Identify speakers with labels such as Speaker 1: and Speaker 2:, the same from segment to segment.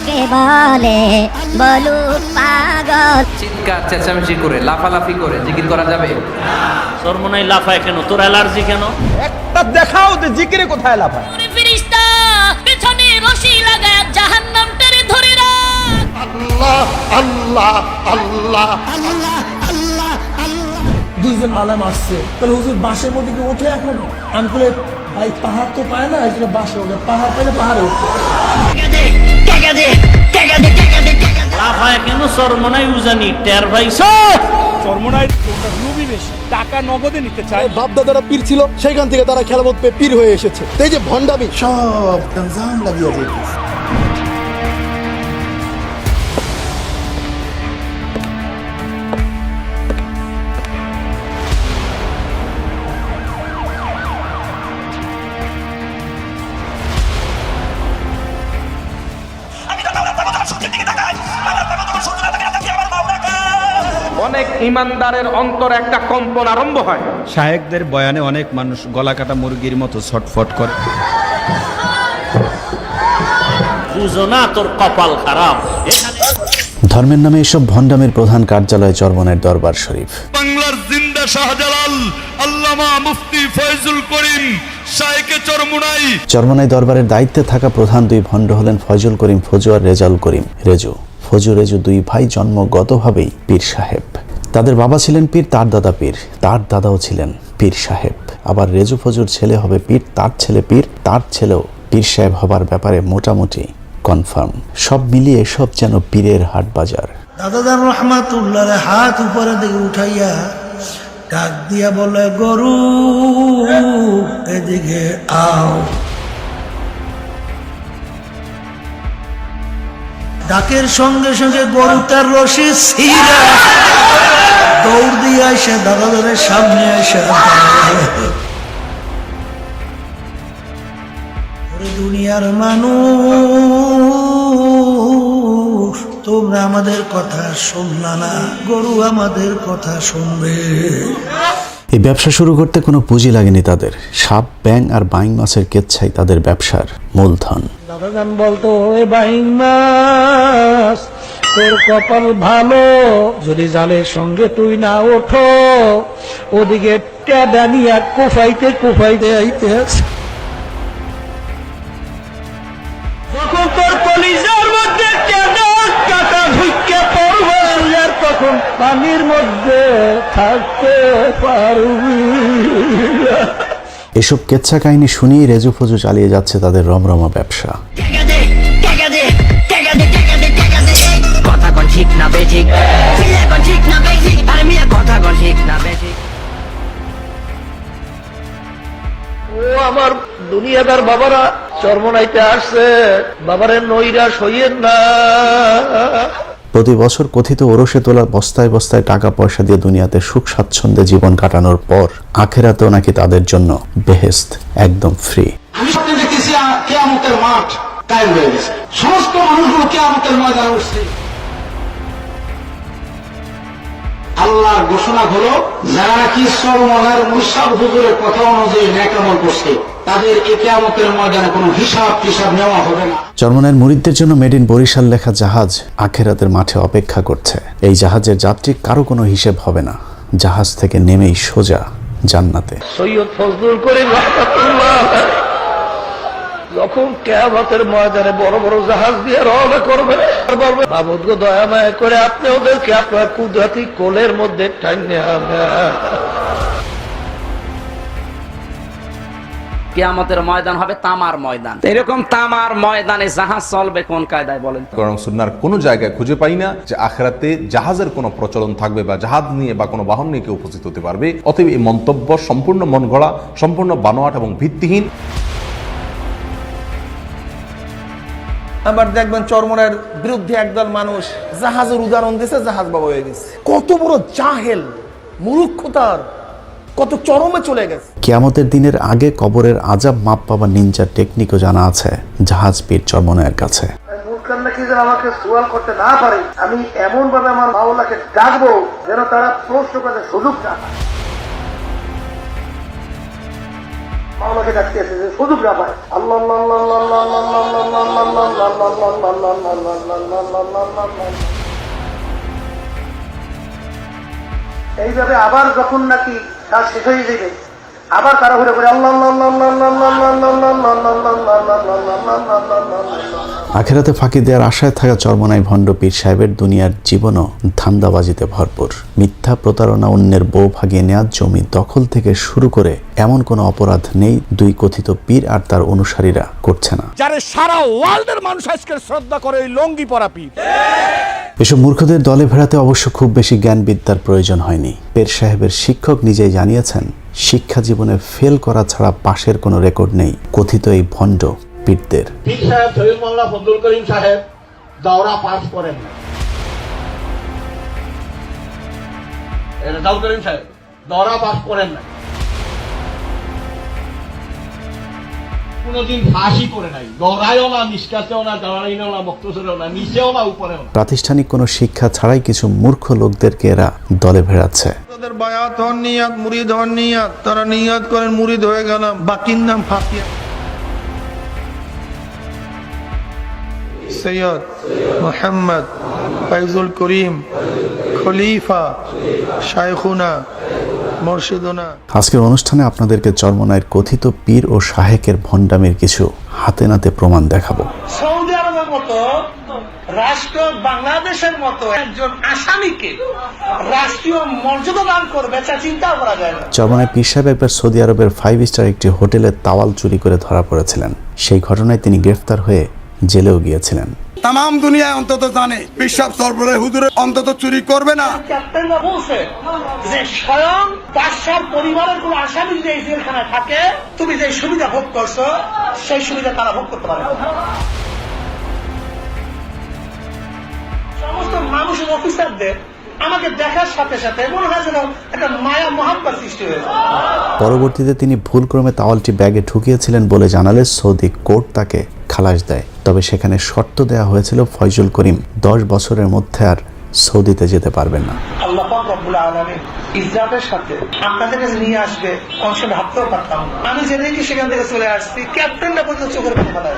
Speaker 1: কে বলে বলুক পাগল।
Speaker 2: চিৎকার চেঁচামেচি করে লাফালাফি করে জিকির করা যাবে?
Speaker 3: চরমোনাই লাফায় কেন? তোর অ্যালার্জি কেন?
Speaker 4: একটা দেখাও যে জিকিরে কোথায় লাফায়।
Speaker 5: ফেরেশতা পেছনে রশি লাগায় জাহান্নামটারে ধরে রাখ।
Speaker 6: আল্লাহ আল্লাহ আল্লাহ
Speaker 7: আল্লাহ আল্লাহ আল্লাহ। দুইজন আলেম আসছে, তাহলে হুজুর বাসের মধ্যে কি ওঠে এখনো? আমি বলে ভাই পাহাড় তো পায় না, এই জন্য বাসে ওঠে, পাহাড় পেলে পাহাড়ে ওঠে।
Speaker 3: লাফায় কেন? চরমোনাই উজানি টের ভাইছ।
Speaker 4: চরমোনাই লোভী বেশি, টাকা নগদে নিতে চায়।
Speaker 6: বাপদাদারা পীর ছিল, সেখান থেকে তারা খেলামত পেয়ে পীর হয়ে এসেছে। এই যে ভণ্ডামি সব তানজাম লাগিয়ে যেতেছে।
Speaker 2: অনেক ইমানদারের অন্তরে একটা কম্পন আরম্ভ হয়।
Speaker 8: শায়েকদের বয়ানে অনেক মানুষ গলা কাটা মুরগির মতো ছটফট করে।
Speaker 3: বুঝো না তোর কপাল খারাপ।
Speaker 9: ধর্মের নামে এসব ভণ্ডামির প্রধান কার্যালয় চরমোনাইয়ের দরবার শরীফ।
Speaker 10: বাংলার জিন্দা শাহজালাল আল্লামা মুফতি ফয়জুল করিম শাইখে চরমোনাই।
Speaker 9: চরমোনাই দরবারের দায়িত্বে থাকা প্রধান দুই ভণ্ড হলেন ফয়জুল করিম ফজু আর রেজাউল করিম রেজু। ফজু রেজু দুই ভাই জন্মগতভাবেই পীর সাহেব। তাদের বাবা ছিলেন পীর, তার দাদা পীর, তার দাদাও ছিলেন পীর সাহেব। আবার রেজু ফজুর ছেলে হবে পীর, তার ছেলে পীর, তার ছেলেও পীর সাহেব হবার ব্যাপারে মোটামুটি কনফার্ম। সব মিলিয়ে সব যেন পীরের হাট বাজার।
Speaker 7: দাদাদার রহমাতুল্লাহ হাত উপরে দিকে উঠাইয়া ডাক দিয়া বলে, গরু এদিকে আও। ডাকের সঙ্গে সঙ্গে গরুটার রশি ছিঁড়া দৌড় দিয়ে আসে দাদাদারের সামনে এসে দুনিয়ার মানুষ, তোমরা আমাদের কথা শুনলা না, গরু আমাদের কথা শুনবে।
Speaker 9: এই ব্যবসা শুরু করতে কোনো পুঁজি লাগেনি তাদের। সাপ, ব্যাং আর বাইং মাছের কেচ্ছাই তাদের ব্যবসার মূলধন।
Speaker 7: দাদাজান বলতো, ওই বাইং মাছ তোর কপাল ভালো, যদি জালের সঙ্গে তুই না ওঠো, ওদিকে টেডা নিয়ে কুফাইতে কুফাইতে আইতে আছে। যখন তোর কলিজার মধ্যে টেডা কাটা ঢুকে পড়বে, আর তখন পানির মধ্যে থাকতে পারবি।
Speaker 9: এসব কেচ্ছা কাহিনী শুনিয়ে রেজু ফজু চালিয়ে যাচ্ছে তাদের রমরমা ব্যবসা।
Speaker 7: ও আমার দুনিয়াদার বাবারা, চরমোনাইতে আসছে, বাবারে নৈরাশ হইয়েন না।
Speaker 9: প্রতি বছর কথিত ওরসে তোলা বস্তায় বস্তায় টাকা পয়সা দিয়ে দুনিয়াতে সুখ স্বাচ্ছন্দ্যে জীবন কাটানোর পর আখেরাতেও নাকি তাদের জন্য বেহেশত একদম ফ্রি।
Speaker 6: আমি স্বপ্নে দেখতেছি কিয়ামতের মাঠ কায়েম হয়ে গেছে, সমস্ত মানুষগুলো কিয়ামতের ময়দানে উঠছে। আল্লাহর ঘোষণা হলো, যারা নাকি চরমোনাইয়ের মুশাব হুজুরের কথা অনুযায়ী নেক আমল করছে, তাদের এই কিয়ামতের ময়দানে কোনো হিসাব টিসাব নেওয়া হবে না।
Speaker 9: চরমোনাইয়ের মুরিদদের জন্য মেড ইন বরিশাল লেখা জাহাজ আখেরাতের মাঠে অপেক্ষা করছে। এই জাহাজের যাত্রী কারো কোনো হিসেব হবে না, জাহাজ থেকে নেমেই সোজা জান্নাতে।
Speaker 7: সৈয়দ ফজলুল করিম রাহমাতুল্লাহ যখন কিয়ামতের ময়দানে বড় বড় জাহাজ দিয়ে রওনা করবে, মাবুদ গো দয়া মায়া করে আপনি ওদেরকে আপনার কুদরতি কোলের মধ্যে টাইনে আনেন।
Speaker 2: কিয়ামতের ময়দান হবে তামার ময়দান। এরকম তামার ময়দানে জাহাজ চলবে কোন কায়দায় বলেন?
Speaker 11: কোরআন সুন্নাহর কোনো জায়গায় খুঁজে পাই না যে আখিরাতে জাহাজের কোনো প্রচলন থাকবে বা জাহাজ নিয়ে বা কোনো বাহন নিয়ে কেউ উপস্থিত হতে পারবে। অতএব এই মন্তব্য সম্পূর্ণ মন গড়া, সম্পূর্ণ বানোয়াট এবং ভিত্তিহীন।
Speaker 4: আবার দেখবেন চরমোনাইয়ের বিরুদ্ধে একদল মানুষ জাহাজের উদাহরণ দিয়েছে, জাহাজ বাবা হয়ে গেছে। কত বড় জাহেল, মূর্খতার কত চরমে চলে গেছে।
Speaker 9: কিয়ামতের দিনের আগে কবরের আজাব মাপ পাবার নিনজার টেকনিকও জানা আছে জাহাজ পীর চরমোনাইয়ের কাছে।
Speaker 7: আমাকে সোয়াল করতে না পারে, আমি এমন ভাবে আমার মাওলাকে ডাকবো যেন তারা প্রশ্ন করার সুযোগ না পায়। মাওলাকে ডাকতে সুযোগ না পায়। আল্লাহ আল্লাহ আল্লাহ আল্লাহ আল্লাহ আল্লাহ আল্লাহ
Speaker 4: এইভাবে আবার যখন নাকি কাজ শেষ হয়ে যাবে, আবার তারা ঘুরে ঘুরে
Speaker 9: আখেরাতে ফাঁকি দেওয়ার আশায় থাকা চরমনাই ভণ্ড পীর সাহেবের দুনিয়ার জীবনও ধান্দাবাজিতে ভরপুর। মিথ্যা প্রতারণা, অন্যের বউ ভাগিয়ে নেওয়া, জমি দখল থেকে শুরু করে এমন কোনো অপরাধ নেই দুই কথিত পীর আর তার অনুসারীরা করছে না।
Speaker 7: যারে সারা ওয়ার্ল্ডের মানুষ আজকে শ্রদ্ধা করে এই লঙ্গি পরা পীর।
Speaker 9: এসব মূর্খদের দলে ভেড়াতে অবশ্য খুব বেশি জ্ঞান বিদ্যার প্রয়োজন হয়নি। পীর সাহেবের শিক্ষক নিজেই জানিয়েছেন, শিক্ষা জীবনে ফেল করা ছাড়া পাশের কোনো রেকর্ড নেই কথিত এই ভণ্ড পীরদের।
Speaker 3: পীর সাহেব শহীদ মোল্লা ফজলুল করিম সাহেব দাওরা পাস করেন না। রেজাউল করিম সাহেব দাওরা পাস করেন না, কোনদিন ফাঁসি করে নাই, দৌড়ায়ও না, নিষ্কাতেও না, দাঁড়াইও না, বক্তব্যেও না, নিচেও না, উপরেও না।
Speaker 9: প্রাতিষ্ঠানিক কোনো শিক্ষা ছাড়াই কিছু মূর্খ লোকদেরকে এরা দলে ভেড়াচ্ছে।
Speaker 4: তাদের বায়াত হন নিয়াত, মুরিদ হন নিয়াত, তারা নিয়াত করেন মুরিদ হয়ে গেলাম, বাকির নাম ফাতিয়া। সৈয়দ মোহাম্মদ ফয়জুল করিম খলিফা শাইখুনা মুর্শিদুনা।
Speaker 9: আজকের অনুষ্ঠানে আপনাদেরকে চরমনাইয়ের কথিত পীর ও শাহেকের ভণ্ডামির কিছু হাতে নাতে প্রমাণ দেখাবো।
Speaker 3: সৌদি আরবের মতো রাষ্ট্র বাংলাদেশের মতো একজন আসামিকে রাষ্ট্রীয় মর্যাদা দান করবে, তা চিন্তা করা যায় না।
Speaker 9: চরমনাই পীর সাহেব একবার সৌদি আরবের 5 স্টার একটি হোটেলে তাওয়াল চুরি করে ধরা পড়েছিলেন। সেই ঘটনায় তিনি গ্রেফতার হয়ে জেলেও গিয়েছিলেন।
Speaker 10: তাম দুনিয়ায় অন্তত জানে পিসাব সরবরাহ হুজুরে অন্তত চুরি করবে না।
Speaker 3: ক্যাপ্টেনরা বলছে যে স্বয়ং বাদশার পরিবারের কোন আসামি যদি এই জেলখানায় থাকে, তুমি যে সুবিধা ভোগ করছো সেই সুবিধা তারা ভোগ করতে পারে। সমস্ত মানুষের অফিসারদের আমাকে দেখার সাথে সাথে মনে হয় যেন একটা মায়া মহাব্বত সৃষ্টি হয়েছে।
Speaker 9: পরবর্তীতে তিনি ভুলক্রমে তাওয়ালটি ব্যাগে ঢুকিয়েছিলেন বলে জানালে সৌদি কোর্ট তাকে খালাস দেয়। তবে সেখানে শর্ত দেওয়া হয়েছিল ফয়জুল করিম 10 বছরের মধ্যে আর সৌদিতে যেতে পারবেন না।
Speaker 3: আল্লাহ পাক রব্বুল আলামিন ইজ্জতের সাথে আপনাদের কাছে নিয়ে আসবে, অংশ ভাবতেও পারতাম। আমি জেনেই কি সেখান থেকে চলে আসছি, ক্যাপ্টেনরা পর্যন্ত চোখের পানি ফেলায়।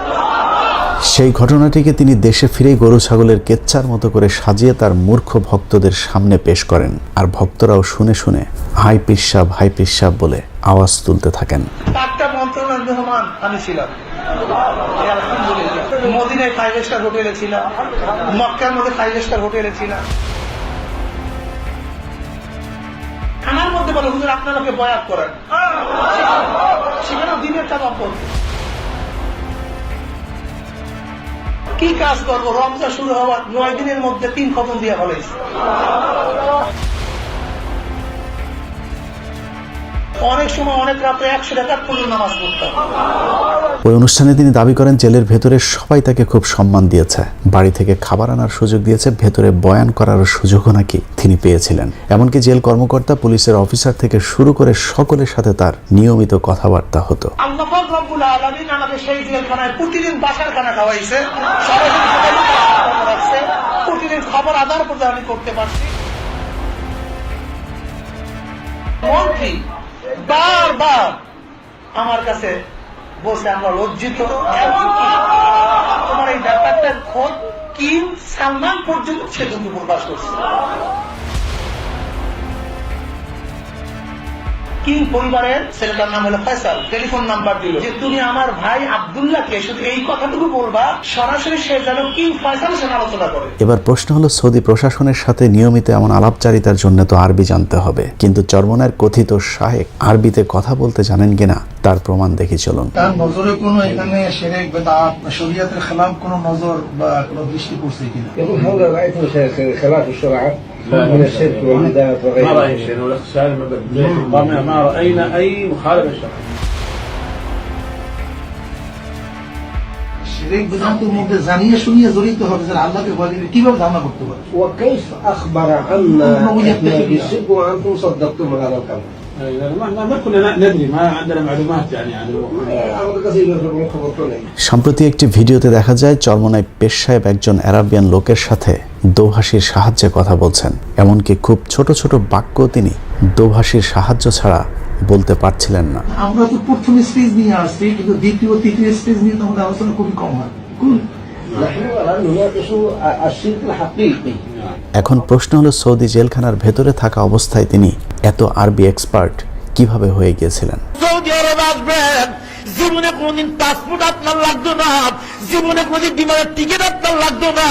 Speaker 9: সেই ঘটনাটিকে তিনি দেশে ফিরেই গরু ছাগলের কেচ্চার মতো করে সাজিয়ে তার মূর্খ ভক্তদের সামনে পেশ করেন। আর ভক্তরাও শুনে শুনে হাই পিসাব হাই পিসাব বলে আওয়াজ তুলতে থাকেন।
Speaker 3: একটা মন্ত্রণালয় মেহমান আমি ছিলাম, আলহামদুলিল্লাহ। মদিনায় 5 স্টার হোটেলে ছিলাম, মক্কার মধ্যে 5 স্টার হোটেলে ছিলাম। খানার মধ্যে বলে হুজুর আপনার লোকে বয়াত করেন, সেখানে দিনের চাপ করবে। কি কাজ করবো, রমজান শুরু হওয়ার 9 দিনের মধ্যে 3 খতম দিয়ে ফেলেছে। অনেক সময় অনেক রাতে 100 টাকা পর্যন্ত নামাজ পড়তাম।
Speaker 9: ওই অনুষ্ঠানে তিনি দাবি করেন জেলের ভেতরে সবাই তাকে খুব সম্মান দিয়েছে, বাড়ি থেকে খাবার আনার সুযোগ দিয়েছে, ভেতরে বয়ান করারও সুযোগও নাকি তিনি পেয়েছিলেন। এমনকি জেল কর্মকর্তা, পুলিশের অফিসার থেকে শুরু করে সকলের সাথে তার নিয়মিত কথাবার্তা হতো।
Speaker 3: আল্লাহ পাক রব্বুল আলামিন আমাকে সেই জেলখানায় প্রতিদিন বাসার খানা খাওয়াইছে, প্রতিদিন খবর আদান প্রদান আমি করতে পারছি। মন্ত্রী বারবার আমার কাছে বলছে আমরা লজ্জিত, তোমার এই ব্যাপারটার খোঁজ কিং সালমান পর্যন্ত সে কিন্তু প্রকাশ করছে। কিং পরিবারের ছেলেটার নাম হলো ফয়সাল, টেলিফোন নাম্বার দিল যে তুমি আমার ভাই আব্দুল্লাহকে শুধু এই কথাটুকু বলবা, সরাসরি সে যেন কিং ফয়সালের সাথে আলোচনা করে।
Speaker 9: এবার প্রশ্ন হলো, সৌদি প্রশাসনের সাথে নিয়মিত এমন আলাপচারিতার জন্য তো আরবি জানতে হবে, কিন্তু চরমনাইয়ের কথিত শাহেক আরবিতে কথা বলতে জানেন কিনা তার প্রমাণ দেখি চলুন।
Speaker 4: তার নজরে কোনো এখানে শিরক বিদআত শরীয়তের খেলাফ কোনো নজর বা কোনো দৃষ্টি পড়ছে কিনা?
Speaker 12: يقول هذا رأيت خلاف الشرع من الشرك والبدعة وغيره.
Speaker 3: ما رأينا شيء ما رأينا أي مخالفة الشرع.
Speaker 4: শিরক বিদআতের মধ্যে জানিয়ে শুনিয়ে জড়িত হবে যে আল্লাহকে ভয় দিলে কিভাবে ধারণা করতে পারে?
Speaker 12: وكيف أخبر عنا بالشرك وأنتم صدقتم هذا الكلام؟
Speaker 3: ما كنا ندري، ما عندنا معلومات يعني عن
Speaker 9: সম্প্রতি একটি ভিডিওতে দেখা যায় চরমনাই পীর সাহেব একজন আরাবিয়ান লোকের সাথে দোভাষীর সাহায্যে কথা বলছেন। এমনকি খুব ছোট ছোট বাক্য তিনি দোভাষীর সাহায্য ছাড়া বলতে পারছিলেন না।
Speaker 4: আমরা তো প্রথম স্টেজ নিয়ে আসছি, কিন্তু দ্বিতীয় তৃতীয় স্টেজ নিয়ে তো আমাদের আলোচনা খুবই কম হয়।
Speaker 12: نحن الآن نناقش الشرك الحقيقي.
Speaker 9: এখন প্রশ্ন হলো, সৌদি জেলখানার ভেতরে থাকা অবস্থায় তিনি এত আরবি এক্সপার্ট কিভাবে হয়ে গিয়েছিলেন?
Speaker 7: সৌদি আরব আসবেন, জীবনে কোনদিন পাসপোর্ট আপনার লাগতো না, জীবনে কোনদিন বিমানের টিকিট আপনার লাগতো না,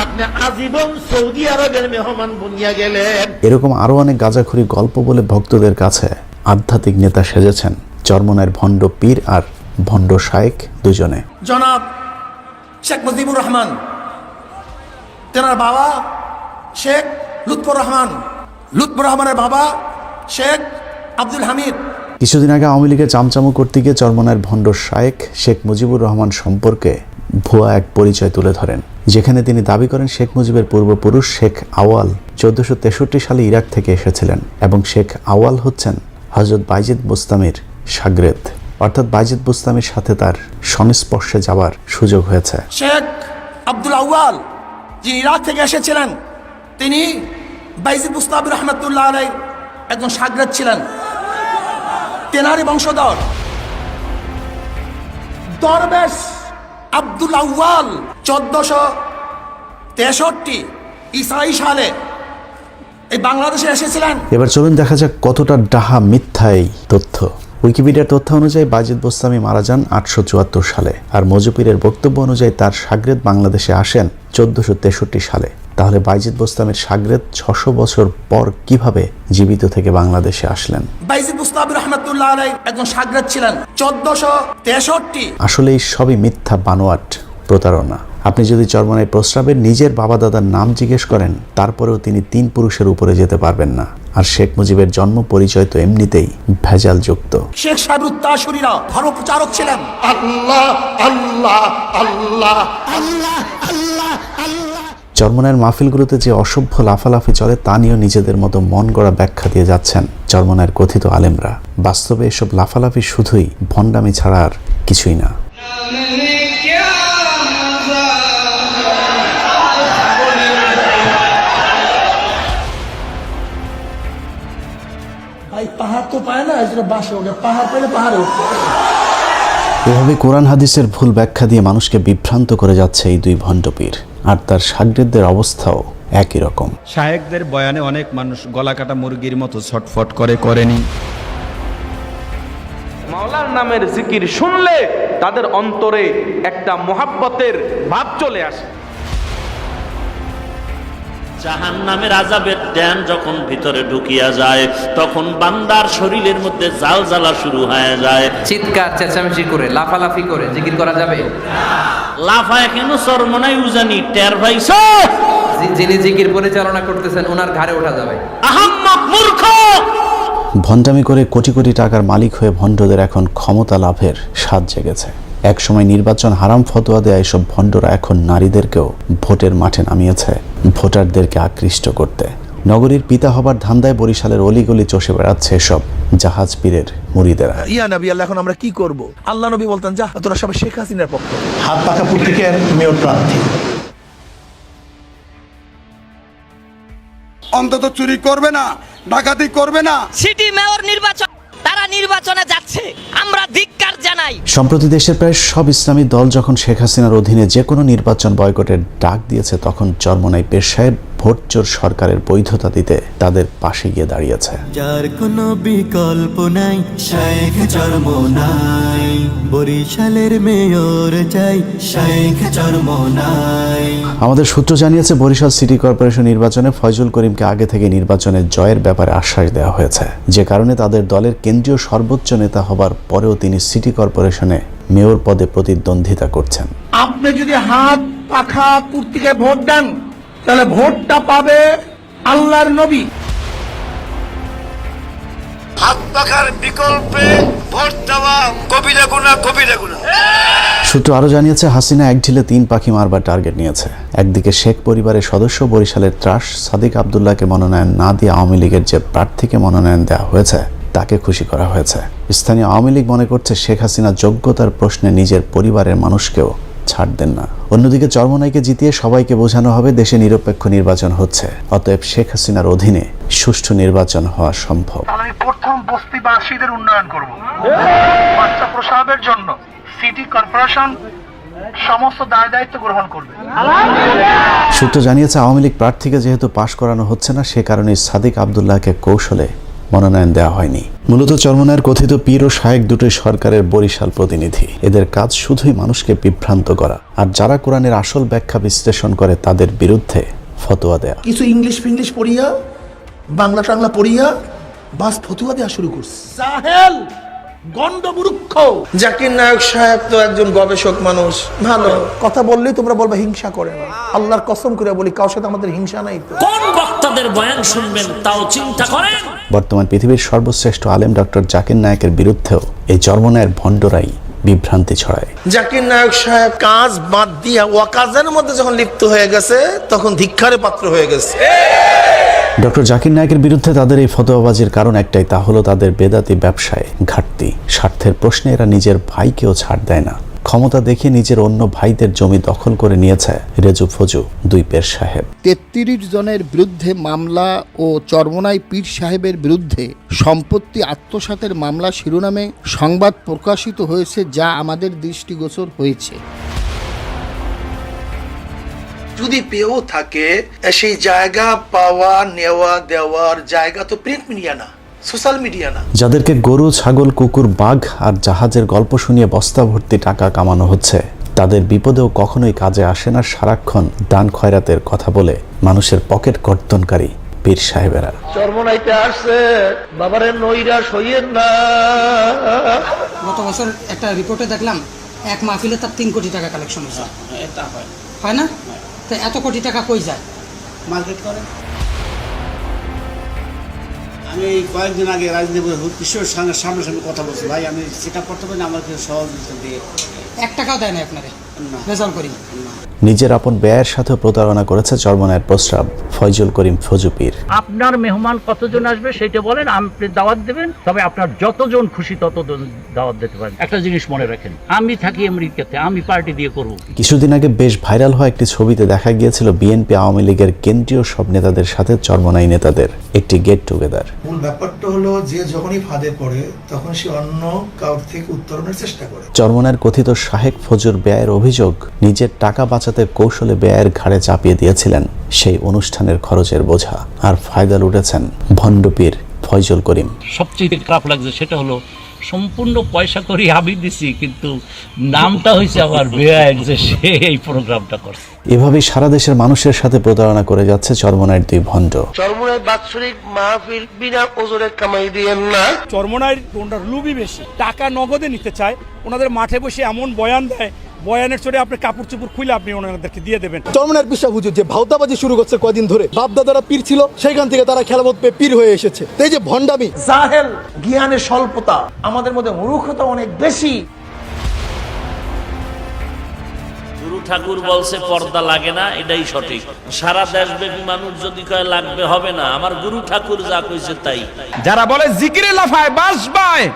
Speaker 7: আপনি আজীবন সৌদি আরবের মেহমান বনিয়া গেলেন।
Speaker 9: এরকম আরো অনেক গাঁজাখুরি গল্প বলে ভক্তদের কাছে আধ্যাত্মিক নেতা সেজেছেন চরমনায়ের ভণ্ড পীর আর ভণ্ড শায়েক দুজনে।
Speaker 4: জনাব শেখ মুজিবুর রহমান, তেনার বাবা শেখ লুৎফর রহমান, লুৎফর রহমানের বাবা শেখ আব্দুল হামিদ।
Speaker 9: কিছুদিন আগে আওয়ামী লীগের চামচামো করতে গিয়ে চরমনায়ের ভণ্ড শায়েক শেখ মুজিবুর রহমান সম্পর্কে ভুয়া এক পরিচয় তুলে ধরেন, যেখানে তিনি দাবি করেন শেখ মুজিবের পূর্বপুরুষ শেখ আওয়াল 1463 সালে ইরাক থেকে এসেছিলেন এবং শেখ আওয়াল হচ্ছেন হযরত বাইজিদ বুস্তামির শাগরেদ, অর্থাৎ বাইজিদ বুস্তামির সাথে তার সংস্পর্শে যাওয়ার সুযোগ হয়েছে।
Speaker 4: শেখ আব্দুল আউয়াল যিনি ইরাক থেকে এসেছিলেন, তিনি বাইজিদ বুস্তামি রহমতুল্লাহ আলাইহির একজন শাগরেদ ছিলেন, তেনারই বংশধর। দরবেশ আব্দুল আউয়াল 1463 ঈসাই সালে এই বাংলাদেশে এসেছিলেন।
Speaker 9: এবার চলুন দেখা যাক কতটা ডাহা মিথ্যা এই তথ্য। উইকিপিডিয়ার তথ্য অনুযায়ী বাইজিদ বুস্তামি মারা যান 874 সালে, আর মজুপীরের বক্তব্য অনুযায়ী তার শাগরেদ বাংলাদেশে আসেন 1463 সালে। তাহলে বাইজিদ বুস্তামির শাগরেদ 600 বছর পর কিভাবে জীবিত থেকে বাংলাদেশে আসলেন?
Speaker 4: বাইজিদ বুস্তামি রহমতুল্লাহ আলাইহি একজন শাগরেদ ছিলেন 1463।
Speaker 9: আসলে এই সবই মিথ্যা, বানোয়াট, প্রতারণা। আপনি যদি চরমনাই প্রস্রাবের নিজের বাবা দাদার নাম জিজ্ঞেস করেন, তারপরেও তিনি 3 পুরুষের উপরে যেতে পারবেন না। আর শেখ মুজিবের জন্ম পরিচয় তো এমনিতেই ভেজাল যুক্ত।
Speaker 4: শেখ সাহেবুত তাশরীরা ধর্ম প্রচারক ছিলেন। আল্লাহ আল্লাহ আল্লাহ আল্লাহ আল্লাহ আল্লাহ।
Speaker 9: চরমনায়ের মাহফিলগুলোতে যে অসভ্য লাফালাফি চলে তা নিয়েও নিজেদের মতো মন গড়া ব্যাখ্যা দিয়ে যাচ্ছেন চরমনায়ের কথিত আলেমরা। বাস্তবে এসব লাফালাফি শুধুই ভণ্ডামি ছাড়া আর কিছুই না।
Speaker 4: পাহাড় তো পায় না, বাসে ওঠে, পাহাড় পেলে পাহাড়ে উঠে।
Speaker 9: এভাবে কোরআন হাদিসের ভুল ব্যাখ্যা দিয়ে মানুষকে বিভ্রান্ত করে যাচ্ছে এই দুই ভণ্ডপীর, আর তার শাগরেদদের অবস্থাও একই রকম।
Speaker 8: শায়েকদের বয়ানে অনেক মানুষ গলাকাটা মুরগির মতো ছটফট করেনি।
Speaker 2: মাওলার নামের জিকির শুনলে তাদের অন্তরে একটা মোহাব্বতের ভাব চলে আসে।
Speaker 7: জাহান্নামের আযাবের ড্যান যখন ভিতরে ঢুকিয়া যায়, তখন বান্দার শরীরের মধ্যে জাল জ্বালা শুরু হয়ে যায়।
Speaker 2: চিৎকার চেঁচামেচি করে লাফালাফি করে জিকির করা যাবে?
Speaker 7: লাফায় কেন চরমনাই উজানি টের পাইছো?
Speaker 2: যিনি জিকির পরিচালনা করতেছেন ওনার ঘাড়ে ওঠা যাবে।
Speaker 7: আহাম্মক মূর্খ!
Speaker 9: ভণ্ডামি করে কোটি কোটি টাকার মালিক হয়ে ভণ্ডদের এখন ক্ষমতা লাভের স্বাদ জেগেছে। একসময় নির্বাচন হারাম ফতোয়া দেয়া এসব ভণ্ডরা এখন নারীদেরকেও ভোটের মাঠে নামিয়েছে ভোটারদেরকে আকৃষ্ট করতে। নগরীর পিতা হবার ধান্দায় বরিশালের অলিগলি চষে বেড়াচ্ছে এসব জাহাজ পীরের মুরিদেরা।
Speaker 4: ইয়া নবী আল্লাহ, এখন আমরা কি করব? আল্লাহ নবী বলতেন, যা তোরা সবাই শেখ হাসিনার পক্ষ। হাত পাকা পত্রিকার মেয়র প্রার্থী
Speaker 10: অন্তত চুরি করবে না, ডাকাতি করবে না।
Speaker 5: সিটি মেয়র নির্বাচন, তারা নির্বাচনে যাচ্ছে, আমরা ধিক্কার জানাই।
Speaker 9: সম্প্রতি দেশের প্রায় সব ইসলামী দল যখন শেখ হাসিনার অধীনে যে কোনো নির্বাচন বয়কটের ডাক দিয়েছে, তখন চরমনাই পীর সাহেব ভোটচোর সরকারের বৈধতা দিতে তাদের পাশে গিয়ে দাঁড়িয়েছে।
Speaker 13: যার কোনো বিকল্প নাই, শেখ চরমনাই, বরিশালের মেয়র চাই, শেখ চরমনাই।
Speaker 9: আমাদের সূত্র জানিয়েছে, বরিশাল সিটি কর্পোরেশন নির্বাচনে ফয়জুল করিমকে আগে থেকে নির্বাচনে জয়ের ব্যাপারে আশ্বাস দেওয়া হয়েছে, যে কারণে তাদের দলের কেন্দ্রীয় সর্বোচ্চ নেতা হবার পরেও তিনি সিটি কর্পোরেশনে মেয়র পদে প্রতিদ্বন্দ্বিতা করছেন।
Speaker 4: আপনি যদি হাত পাখা পত্রিকায় ভোট দেন, তাহলে ভোটটা পাবে আল্লাহর নবী।
Speaker 10: হাত পাখার বিকল্পে ভোট দেওয়া কবিরা গুনাহ, কবিরা গুনাহ।
Speaker 9: সূত্র আরো জানিয়েছে, হাসিনা এক ঢিলে 3 পাখি মারবার টার্গেট নিয়েছে। একদিকে শেখ পরিবারের সদস্য বরিশালের ত্রাস সাদিক আব্দুল্লাহকে মনোনয়ন না দিয়ে আওয়ামী লীগের যে প্রার্থীকে মনোনয়ন দেওয়া হয়েছে তাকে খুশি করা হয়েছে। স্থানীয় আওয়ামী লীগ মনে করছে শেখ হাসিনা যোগ্যতার প্রশ্নে নিজের পরিবারের মানুষকেও ছাড় দেন না। অন্যদিকে চরমনাইকে জিতিয়ে সবাইকে বোঝানো হবে দেশে নিরপেক্ষ নির্বাচন হচ্ছে, অতএব শেখ হাসিনার অধীনে সুষ্ঠু নির্বাচন হওয়া সম্ভব।
Speaker 3: আমি প্রথম বস্তিবাসীদের উন্নয়ন করব, বাচ্চা প্রসবের জন্য সিটি কর্পোরেশন সমস্ত দায় দায়িত্ব গ্রহণ করবে।
Speaker 9: সূত্র জানিয়েছে, আওয়ামী লীগ প্রার্থীকে যেহেতু পাশ করানো হচ্ছে না, সে কারণে সাদিক আব্দুল্লাহকে কৌশলে মনোনয়ন দেওয়া হয়নি। মূলত চরমনায়ের কথিত পীর ও শায়েক দুটোই সরকারের বরিশাল প্রতিনিধি। এদের কাজ শুধুই মানুষকে বিভ্রান্ত করা, আর যারা কোরআনের আসল ব্যাখ্যা বিশ্লেষণ করে তাদের বিরুদ্ধে ফতোয়া দেয়া।
Speaker 4: কিছু ইংলিশ ফিংলিশ পড়িয়া, বাংলা টাংলা পড়িয়া বাস ফতুয়া দেওয়া শুরু করছে। জাহেল, গন্ডমূর্খ। জাকির নায়ক সাহেব তো একজন গবেষক মানুষ, ভালো কথা বললেই তোমরা বলবে হিংসা করে না। আল্লাহর কসম করে বলি, কারোর সাথে আমাদের হিংসা নাই। তো
Speaker 5: কোন বক্তাদের বয়ান শুনবেন তাও চিন্তা করেন।
Speaker 9: বর্তমান পৃথিবীর সর্বশ্রেষ্ঠ আলেম ডক্টর জাকির নায়কের বিরুদ্ধেও এই চরমনায়ের ভণ্ডরাই বিভ্রান্তি ছড়ায়।
Speaker 4: জাকির নায়ক সাহেব কাজ বাদ দিয়া ওয়াকাজের মধ্যে যখন লিপ্ত হয়ে গেছে, তখন ধিক্কারে পাত্র হয়ে গেছে।
Speaker 9: ডক্টর জাকির নায়কের বিরুদ্ধে তাদের এই ফতোয়াবাজির কারণ একটাই, তা হলো তাদের বেদাতি ব্যবসায় ঘাটতি। স্বার্থের প্রশ্নে এরা নিজের ভাইকেও ছাড় দেয় না। ক্ষমতা দেখিয়ে নিজের অন্য ভাইদের জমি দখল করে নিয়েছে রেজু ফজু দুই পীর সাহেব।
Speaker 14: 33 জনের বিরুদ্ধে মামলা ও চরমনাই পীর সাহেবের বিরুদ্ধে সম্পত্তি আত্মসাতের মামলা শিরোনামে সংবাদ প্রকাশিত হয়েছে, যা আমাদের দৃষ্টিগোচর হয়েছে।
Speaker 4: যদি পেয়েও থাকে, সেই জায়গা পাওয়া নেওয়া দেওয়ার জায়গা তো প্রিন্ট মিডিয়া না, সোশ্যাল মিডিয়া না।
Speaker 9: যাদেরকে গরু, ছাগল, কুকুর, বাঘ আর জাহাজের গল্প শুনিয়ে বস্তা ভর্তি টাকা কামানো হচ্ছে, তাদের বিপদেও কখনোই কাজে আসে না সারাক্ষণ দান খয়রাতের কথা বলে মানুষের পকেট কর্তনকারী পীর সাহেবেরা।
Speaker 3: চরমনাইতে আসছে, বাবারে নৈরাশ হইয়েন না।
Speaker 15: গত বছর একটা রিপোর্টে দেখলাম, এক মাহফিলে তার 3 কোটি টাকা কালেকশন হয়েছে। এটা হয় না? তো এত কোটি টাকা কই যায়?
Speaker 16: মার্কেট করে। আমি কয়েকদিন আগে রাজনীতি কিশোরের সঙ্গে সামনাসামনি কথা বলছি, ভাই আমি সেটা করতে পারি না, আমার কিছু সহযোগিতা দিয়ে।
Speaker 15: 1 টাকাও দেয় না আপনারে, রেজাল্ট করি।
Speaker 9: নিজের আপন ব্যয়ের সাথে প্রতারণা করেছে চরমনায়ের প্রস্রাব ফয়জুল করিম ফজু পীর।
Speaker 17: আপনার মেহমান কতজন আসবে সেটা বলেন, আপনি দাওয়াত দেবেন, তবে আপনার যতজন খুশি ততজন দাওয়াত দিতে পারেন। একটা জিনিস মনে রাখেন, আমি থাকি আমেরিকাতে, আমি পার্টি দিয়ে করব।
Speaker 9: কিছুদিন আগে বেশ ভাইরাল হওয়া একটি ছবিতে দেখা গিয়েছিল বিএনপি আওয়ামী লীগের কেন্দ্রীয় সব নেতাদের সাথে চরমনাই নেতাদের একটি গেট টুগেদার।
Speaker 4: মূল ব্যাপারটা হলো যে যখনই ফাঁদে পড়ে তখন সে অন্য কাউর থেকে উত্তরণের চেষ্টা করে।
Speaker 9: চরমনায়ের কথিত শাহেক ফজুর ব্যয়ের অভিযোগ, নিজের টাকা বাঁচাতে কৌশলে ব্যয়ের ঘাড়ে চাপিয়ে দিয়েছিলেন সেই অনুষ্ঠানের খরচের বোঝা, আর ফায়দা লুটেছেন ভণ্ডপীর ফয়জুল করিম।
Speaker 17: সবচেয়ে খারাপ লাগছে সেটা হলো সম্পূর্ণ পয়সা করি আমি দিছি, কিন্তু নামটা হয়েছে আমার ব্যয়ের, যে সে এই প্রোগ্রামটা করছে।
Speaker 9: এভাবেই সারা দেশের মানুষের সাথে প্রতারণা করে যাচ্ছে চরমনায়ের দুই ভণ্ড।
Speaker 3: চরমনাই বাৎসরিক মাহফিল বিনা ওজরে কামাই দিয়েন না।
Speaker 7: চরমনায়ের ওনার লুবি বেশি, টাকা নগদে নিতে চায়। ওনাদের মাঠে বসে এমন বয়ান দেয়, বয়ানের চড়ে আপনি কাপড় চোপড় খুলে আপনি ওনাদেরকে দিয়ে দেবেন।
Speaker 18: চরমনায়ের পিসা হুজুর যে ভাওতাবাজি শুরু করছে কদিন ধরে, বাপদাদারা পীর ছিল, সেখান থেকে তারা খেলামত পেয়ে পীর হয়ে এসেছে। এই যে ভণ্ডামি,
Speaker 4: জাহেল, জ্ঞানের স্বল্পতা, আমাদের মধ্যে মূর্খতা অনেক বেশি।
Speaker 5: গুরু ঠাকুর বলছে পর্দা লাগে না, এটাই সঠিক। সারা দেশব্যাপী মানুষ যদি কয় লাগবে, হবে না। আমার গুরু ঠাকুর যা কইছে তাই।
Speaker 8: যারা বলে জিকিরে লাফায় বাস বায়,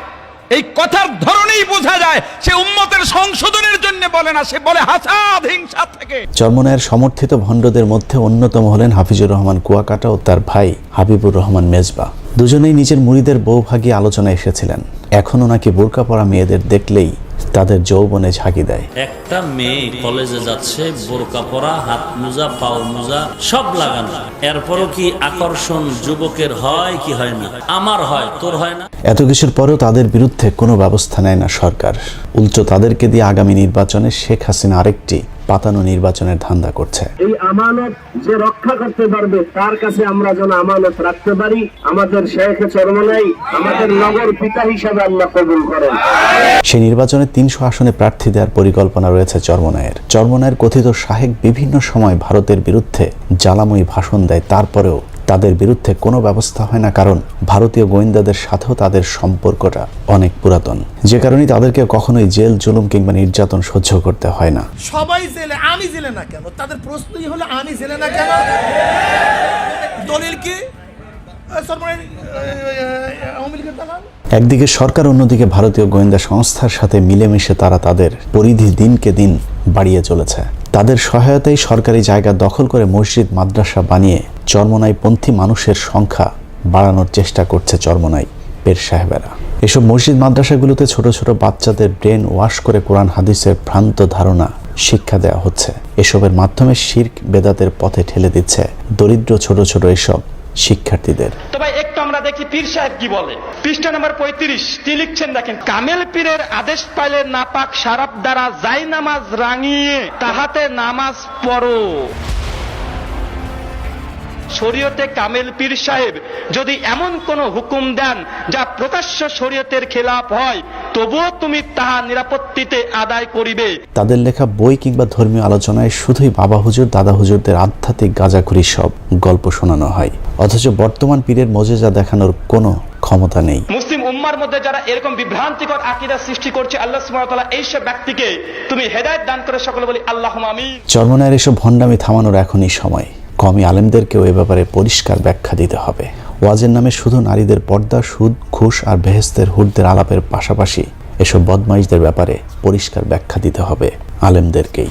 Speaker 8: এই কথার ধরনেই বোঝা যায় সে উম্মতের সংশোধনের জন্য বলে না, সে বলে হাসাদ, হিংসা থেকে।
Speaker 9: চরমনায়ের সমর্থিত ভণ্ডদের মধ্যে অন্যতম হলেন হাফিজুর রহমান কুয়াকাটা ও তার ভাই হাবিবুর রহমান মেজবা। দুজনেই নিজের মুরিদের বউভাগী আলোচনায় এসেছিলেন। এখনো নাকি বোরকা পরা মেয়েদের দেখলেই তাদের যৌবনে ঝাঁকি দেয়।
Speaker 5: একটা মেয়ে কলেজে যাচ্ছে, বোরকা পরা, হাত মোজা, পাও মোজা সব লাগানো, এরপরও কি আকর্ষণ যুবকের হয় কি হয় না? আমার হয়, তোর হয় না?
Speaker 9: এত কিছুর পরেও তাদের বিরুদ্ধে কোনো ব্যবস্থা নেয় না সরকার। উল্টো তাদেরকে দিয়ে আগামী নির্বাচনে শেখ হাসিনা আরেকটি পাতানো নির্বাচনের ধান্দা করছে।
Speaker 19: এই আমানত যে রক্ষা করতে পারবে, তার কাছে আমরা যেন আমানত রাখতে পারি। আমাদের শেখ চরমনাই আমাদের নগর পিতা হিসাবে আল্লাহ কবুল করেন।
Speaker 9: সেই নির্বাচনে 300 আসনে প্রার্থী দেওয়ার পরিকল্পনা রয়েছে চরমনায়ের। চরমনায়ের কথিত শাহেক বিভিন্ন সময় ভারতের বিরুদ্ধে জ্বালাময়ী ভাষণ দেয়, তারপরেও তাদের বিরুদ্ধে কোনো ব্যবস্থা হয় না, কারণ ভারতীয় গোয়েন্দাদের সাথেও তাদের সম্পর্কটা অনেক পুরাতন, যে কারণে তাদেরকে কখনোই জেল, জুলুম কিংবা নির্যাতন সহ্য করতে হয় না।
Speaker 4: সবাই জেলে, আমি জেলে না কেন? তাদের প্রশ্নই হলো আমি জেলে না কেন? দলিল কি?
Speaker 9: একদিকে সরকার, অন্যদিকে ভারতীয় গোয়েন্দা সংস্থার সাথে মিলেমিশে তারা তাদের পরিধি দিনকে দিন বাড়িয়ে চলেছে। তাদের সহায়তায় সরকারি জায়গা দখল করে মসজিদ, মাদ্রাসা বানিয়ে চরমনাই পন্থী মানুষের সংখ্যা বাড়ানোর চেষ্টা করছে চরমনাই পীর সাহেবেরা। এসব মসজিদ মাদ্রাসাগুলোতে ছোট ছোট বাচ্চাদের ব্রেন ওয়াশ করে কোরআন হাদিসের ভ্রান্ত ধারণা শিক্ষা দেওয়া হচ্ছে। এসবের মাধ্যমে শিরক বেদাতের পথে ঠেলে দিচ্ছে দরিদ্র ছোট ছোট এসব শিক্ষার্থীদের।
Speaker 20: তবে একটু আমরা দেখি পীর সাহেব কি বলে। পৃষ্ঠা নম্বর 35 তিনি লিখছেন, দেখেন, কামেল পীরের আদেশ পাইলে নাপাক শারাব দ্বারা যাই নামাজ রাঙিয়ে তাহাতে নামাজ পড়ো। শরীয়তে কামেল পীর সাহেব যদি এমন কোন হুকুম দেন যা প্রকাশ্য শরীয়তের খেলাফ হয়, তবুও তুমি তাহা নিরাপত্তিতে আদায় করিবে।
Speaker 9: তাদের লেখা বই কিংবা ধর্মীয় আলোচনায় শুধুই বাবা হুজুর দাদা হুজুরদের আধ্যাত্মিক গাঁজাখুরি সব গল্প শোনানো হয়, অথচ বর্তমান পীরের মজেজা দেখানোর কোনো ক্ষমতা নেই।
Speaker 20: মুসলিম উম্মার মধ্যে যারা এরকম বিভ্রান্তিকর আকীদা সৃষ্টি করছে, আল্লাহ সুবহানাহু ওয়া তাআলা এই সব ব্যক্তিকে তুমি হেদায়েত দান করে সকলে বলি আল্লাহুম্মা আমিন।
Speaker 9: চরমনায়ের এসব ভণ্ডামি থামানোর এখনই সময়। কওমি আলেমদেরকেও এ ব্যাপারে পরিষ্কার ব্যাখ্যা দিতে হবে। ওয়াজের নামে শুধু নারীদের পর্দা, সুদ, ঘুষ আর বেহেশতের হুরদের আলাপের পাশাপাশি এসব বদমাইশদের ব্যাপারে পরিষ্কার ব্যাখ্যা দিতে হবে আলেমদেরকেই।